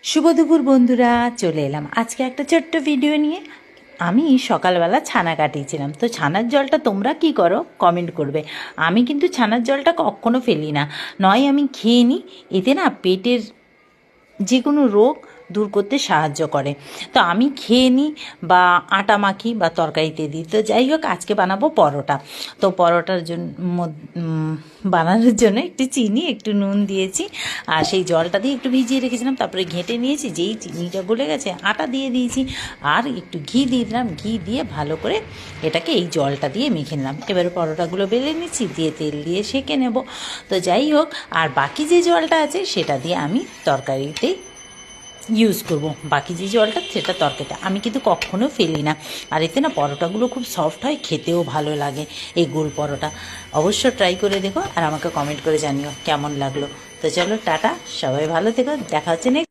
শুভ দুপুর বন্ধুরা, চলে এলাম আজকে একটা ছোট্ট ভিডিও নিয়ে। আমি সকালবেলা ছানা কাটিয়েছিলাম, তো ছানার জলটা তোমরা কি করো কমেন্ট করবে। আমি কিন্তু ছানার জলটা কখনো ফেলি না, নয় আমি খেয়ে নিই। এতে না পেটের যে কোনো রোগ দূর করতে সাহায্য করে, তো আমি খেয়ে নিই বা আটা মাখি বা তরকারিতে দিই। তো যাই হোক, আজকে বানাবো পরোটা। তো পরোটার জন্য বানানোর জন্য একটু চিনি একটু নুন দিয়েছি, আর সেই জলটা দিয়ে একটু ভিজিয়ে রেখেছিলাম, তারপরে ঘেঁটে নিয়েছি। যেই চিনিটা গলে গেছে আটা দিয়ে দিয়েছি, আর একটু ঘি দিয়ে দিলাম। ঘি দিয়ে ভালো করে এটাকে এই জলটা দিয়ে মেখে নিলাম। এবারে পরোটাগুলো বেলে নিচ্ছি, দিয়ে তেল দিয়ে সেঁকে নেব। তো যাই হোক, আর বাকি যে জলটা আছে সেটা দিয়ে আমি তরকারিতে ইউজ করব। বাকি যে জলটা সেটা তরকারিটা আমি কিন্তু কখনো ফেলি না। আর এতে না পরোটাগুলো খুব সফট হয়, খেতেও ভালো লাগে। এই গোল পরোটা অবশ্য ট্রাই করে দেখো, আর আমাকে কমেন্ট করে জানিও কেমন লাগলো। তো চলো টাটা, সবাই ভালো থেকো, দেখা হচ্ছে নেক্সট।